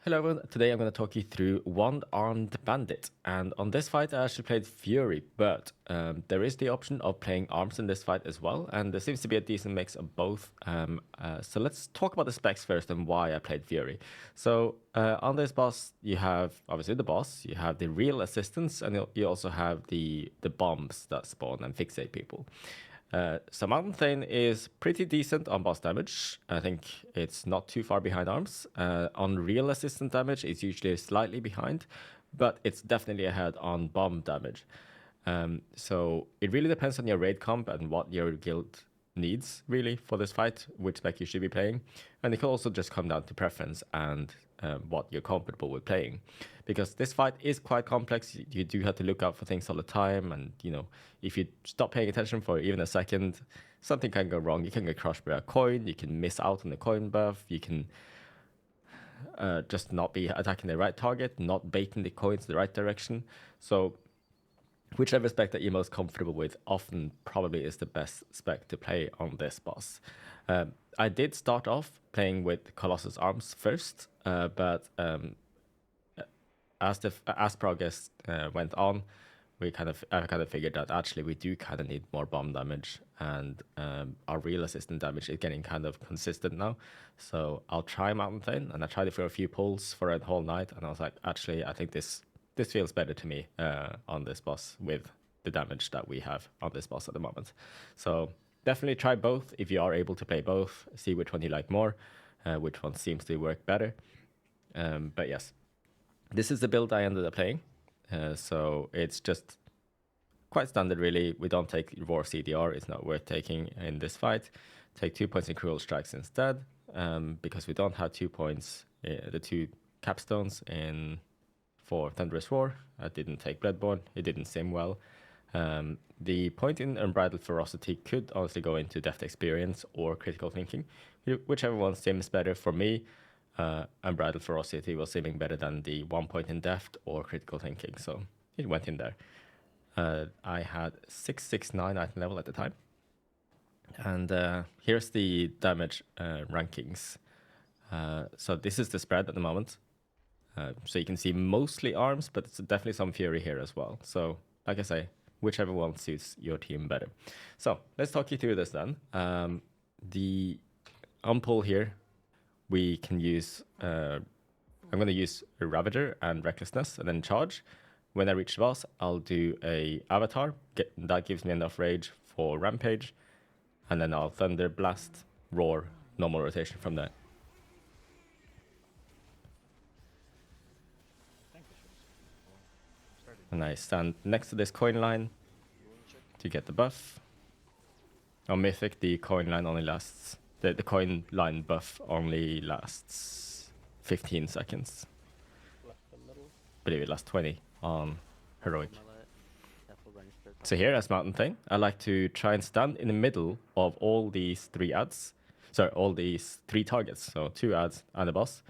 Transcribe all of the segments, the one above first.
Hello everyone, today I'm going to talk you through One-Armed Bandit, and on this fight I actually played Fury, but there is the option of playing arms in this fight as well, and there seems to be a decent mix of both. So let's talk about the specs first and why I played Fury. So on this boss you have obviously the boss, you have the real assistants, and you also have the bombs that spawn and fixate people. So Mountain Thane is pretty decent on boss damage. I think it's not too far behind arms. On real assistant damage, it's usually slightly behind, but it's definitely ahead on bomb damage. So it really depends on your raid comp and what your guild needs, really, for this fight, which spec you should be playing. And it can also just come down to preference and what you're comfortable with playing. Because this fight is quite complex. You do have to look out for things all the time. And, you know, if you stop paying attention for even a second, something can go wrong. You can get crushed by a coin. You can miss out on the coin buff. You can just not be attacking the right target, not baiting the coins the right direction. So whichever spec that you're most comfortable with often probably is the best spec to play on this boss. I did start off playing with Colossus Arms first, but as progress went on, I kind of figured that actually we do kind of need more bomb damage, and our real assistant damage is getting kind of consistent now. So I'll try Mountain Thane, and I tried it for a few pulls for a whole night, and I was like, actually, I think this feels better to me on this boss with the damage that we have on this boss at the moment. So definitely try both if you are able to play both. See which one you like more, which one seems to work better. But yes, this is the build I ended up playing. So it's just quite standard, really. We don't take Roar CDR. It's not worth taking in this fight. Take 2 points in Cruel Strikes instead, because we don't have 2 points, the two capstones in for Thunderous Roar. I didn't take Bloodborne. It didn't sim well. The point in Unbridled Ferocity could honestly go into Deft Experience or Critical Thinking, whichever one sims better for me. Unbridled Ferocity was simming better than the 1 point in Deft or Critical Thinking, so it went in there. I had 669 item level at the time. And here's the damage rankings. So this is the spread at the moment. So you can see mostly arms, but it's definitely some fury here as well. So like I say, whichever one suits your team better. So let's talk you through this then. The unpull here, we can use, I'm going to use a Ravager and Recklessness and then charge. When I reach the boss, I'll do a Avatar. That gives me enough rage for Rampage. And then I'll Thunder, Blast, Roar, normal rotation from there. And I stand next to this coin line to get the buff. On Mythic, the coin line only lasts... The coin line buff only lasts 15 seconds. I believe it lasts 20 on Heroic. So here as Mountain Thane, I like to try and stand in the middle of all these three ads. Sorry, all these three targets. So 2 ads and a boss.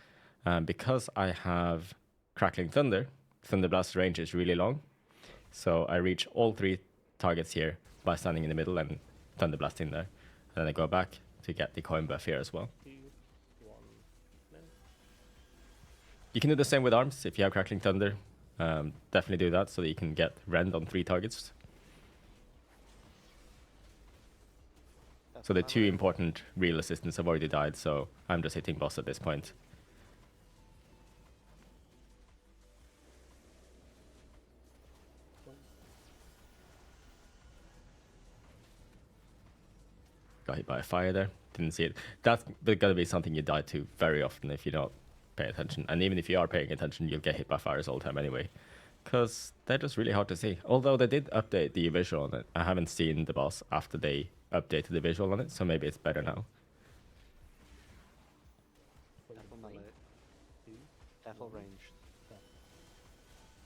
Because I have Crackling Thunder, Thunder Blast range is really long. So I reach all 3 targets here by standing in the middle and Thunder Blasting there. And then I go back to get the coin buff here as well. You can do the same with arms if you have Crackling Thunder. Definitely do that so that you can get rend on 3 targets. So the 2 important real assistants have already died, so I'm just hitting boss at this point. Got hit by a fire there. Didn't see it. That's gonna be something you die to very often if you don't pay attention. And even if you are paying attention, you'll get hit by fires all the time anyway. Because they're just really hard to see. Although they did update the visual on it. I haven't seen the boss after they updated the visual on it, so maybe it's better now.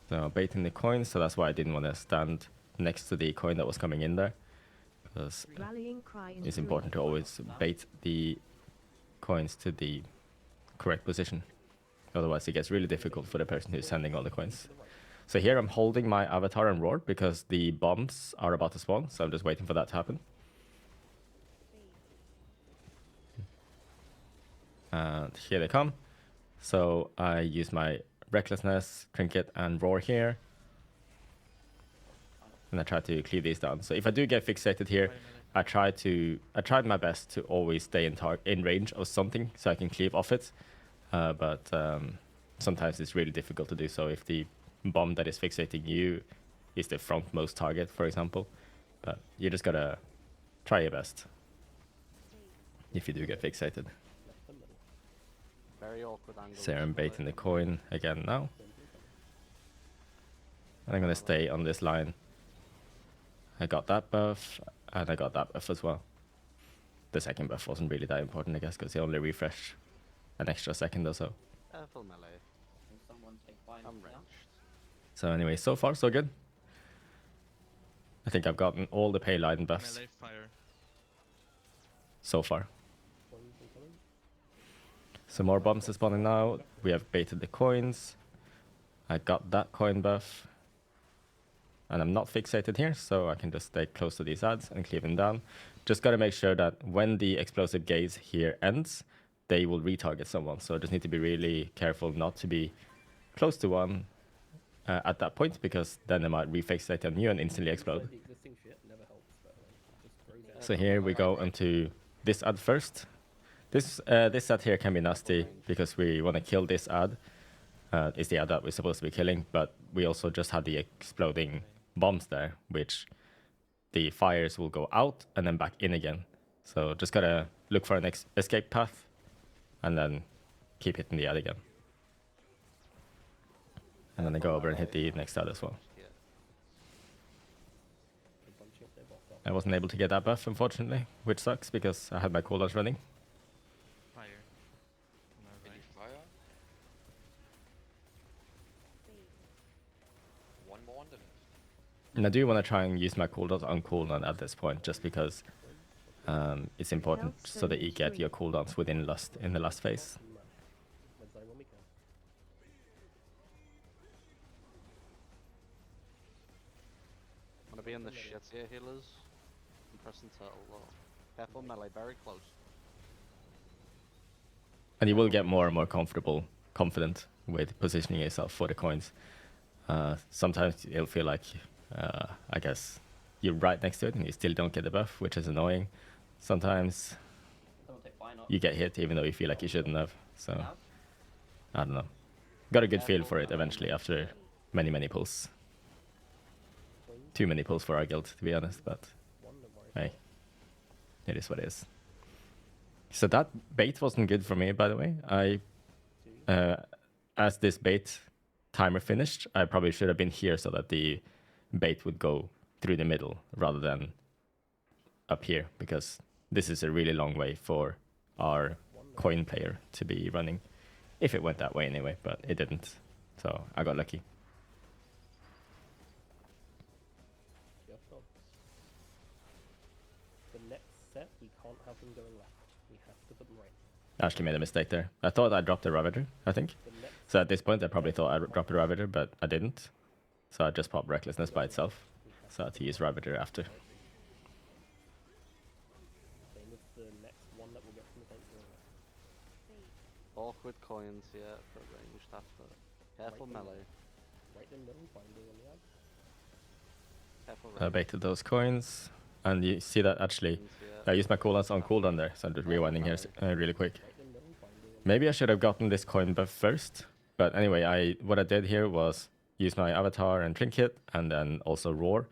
So baiting the coin, so that's why I didn't want to stand next to the coin that was coming in there. Because it's important to always bait the coins to the correct position. Otherwise it gets really difficult for the person who's sending all the coins. So here I'm holding my Avatar and Roar because the bombs are about to spawn, so I'm just waiting for that to happen. And here they come. So I use my Recklessness, Trinket, and Roar here. And I try to cleave these down. So if I do get fixated here, I tried my best to always stay in range of something so I can cleave off it. But sometimes it's really difficult to do so if the bomb that is fixating you is the frontmost target, for example. But you just gotta try your best if you do get fixated. Very awkward angle. Serum baiting the coin again now. And I'm gonna stay on this line. I got that buff, and I got that buff as well. The second buff wasn't really that important, I guess, because he only refreshed an extra second or so. Full melee. I'm ranged. So anyway, so far so good. I think I've gotten all the pay line buffs Melee fire. so far. Some more bombs are spawning now. We have baited the coins. I got that coin buff. And I'm not fixated here, so I can just stay close to these ads and cleave them down. Just gotta make sure that when the explosive gaze here ends, they will retarget someone. So just need to be really careful not to be close to one at that point, because then they might refixate on you and instantly explode. So here we go into this ad first. This ad here can be nasty because we want to kill this ad. It's the ad that we're supposed to be killing, but we also just had the exploding bombs there, which the fires will go out and then back in again. So just gotta look for an escape path and then keep hitting the ad again. And then I go over and hit the next ad as well. I wasn't able to get that buff, unfortunately, which sucks because I had my cooldowns running. Fire. Any fire? One more on the left. And I do want to try and use my cooldowns on cooldown at this point, just because it's important so that you get your cooldowns within lust in the last phase. I'm gonna be in the shit here, healers. I'm pressing turtle low. Careful melee, very close. And you will get more and more confident with positioning yourself for the coins. Sometimes it'll feel like, I guess, you're right next to it and you still don't get the buff, which is annoying. Sometimes you get hit even though you feel like you shouldn't have. So, I don't know. Got a good feel for it eventually after many, many pulls. Too many pulls for our guild, to be honest, but hey, it is what it is. So that bait wasn't good for me, by the way. As this bait timer finished, I probably should have been here so that the bait would go through the middle rather than up here, because this is a really long way for our coin player to be running. If it went that way anyway, but it didn't. So I got lucky. The next set, we can't have them going left. We have to put them right. I actually made a mistake there. I thought I dropped the Ravager, I think. So at this point, I probably thought I dropped the Ravager, but I didn't. So I just popped Recklessness by itself. So I had to use Ravager after. Same with the next one that we'll get from the tank going left. Awkward coins, yeah, for ranged after. Careful Right in the melee. Right in the middle, binding on the ad. Careful I range. baited those coins. And you see that actually, I used my cooldowns on cooldown there. So I'm just rewinding here really quick. Right in the middle, binding on Maybe I should have gotten this coin buff first. But anyway, what I did here was use my avatar and trinket and then also roar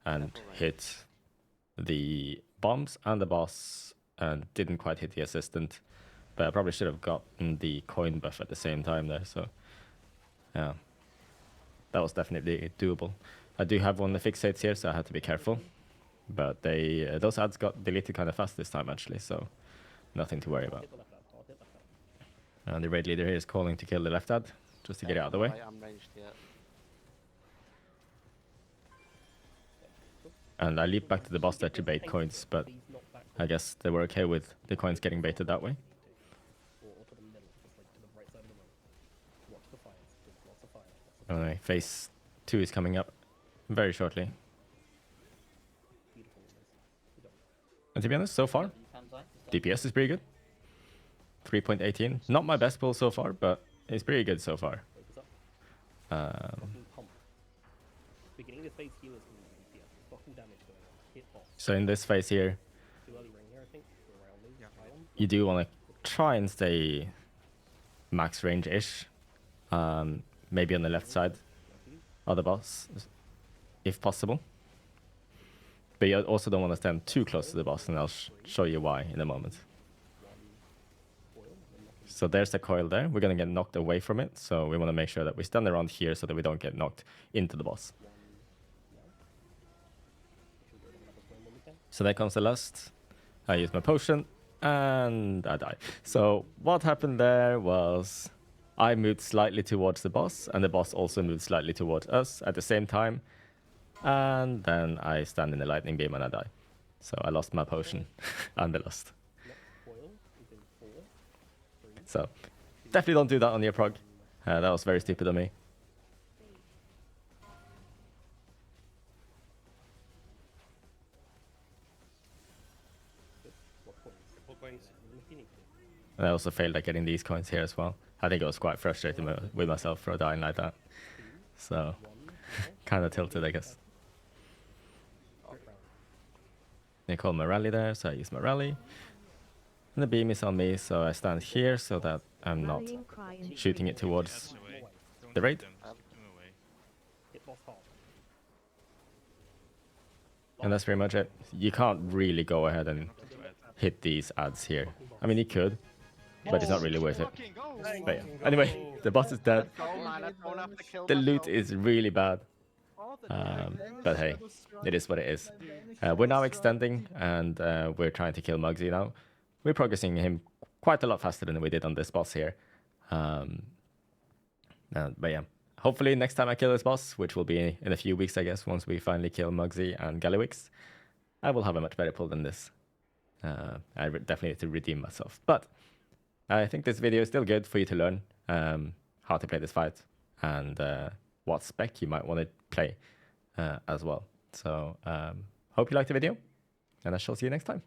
and hit the bombs and the boss and didn't quite hit the assistant. But I probably should have gotten the coin buff at the same time there. So yeah, that was definitely doable. I do have one of the fixates here, so I had to be careful. But those ads got deleted kind of fast this time actually, so nothing to worry about. hit the left ad. I'll hit left ad. And the raid leader here is calling to kill the left ad, just to get it out of the way. I'm ranged, yeah. And I leap back to the boss there to bait coins, but Please knock back I guess they were okay with the coins getting baited that way. or to the middle, just like to the right side of the room. Watch the fires. There's lots of fire. Lots of Anyway, phase 2 is coming up very shortly. beautiful winners. We don't. And to be honest, so far, DPS is pretty good. 3.18. Not my best pull so far, but It's pretty good so far. Focus up. Um, Fucking pump. Beginning of this phase, healers can do DPS. Fucking damage going on. Hit boss. so in this phase here, Too early ring here, I think. We're around these. Ion. you do want to try and stay max range-ish. Maybe on the left side of the boss, if possible. But you also don't want to stand too close to the boss, and I'll show you why in a moment. So there's the coil there. We're going to get knocked away from it, so we want to make sure that we stand around here so that we don't get knocked into the boss. So there comes the lust. I use my potion, and I die. So what happened there was I moved slightly towards the boss, and the boss also moved slightly towards us at the same time. And then I stand in the lightning beam and I die. So I lost my potion and the lust. So definitely don't do that on your prog. That was very stupid of me. And I also failed at getting these coins here as well. I think I was quite frustrated with myself for dying like that. So kind of tilted, I guess. They call my rally there, so I use my rally. And the beam is on me, so I stand here so that I'm not shooting it towards the raid. And that's pretty much it. You can't really go ahead and hit these ads here. I mean, you could, but it's not really worth it. But yeah. Anyway, the boss is dead. The loot is really bad. But hey, it is what it is. We're now extending, and we're trying to kill Muggsy now. We're progressing him quite a lot faster than we did on this boss here. But yeah, hopefully next time I kill this boss, which will be in a few weeks, I guess, once we finally kill Muggsy and Gallywix, I will have a much better pull than this. I definitely need to redeem myself. But I think this video is still good for you to learn how to play this fight and what spec you might want to play as well. So hope you liked the video, and I shall see you next time.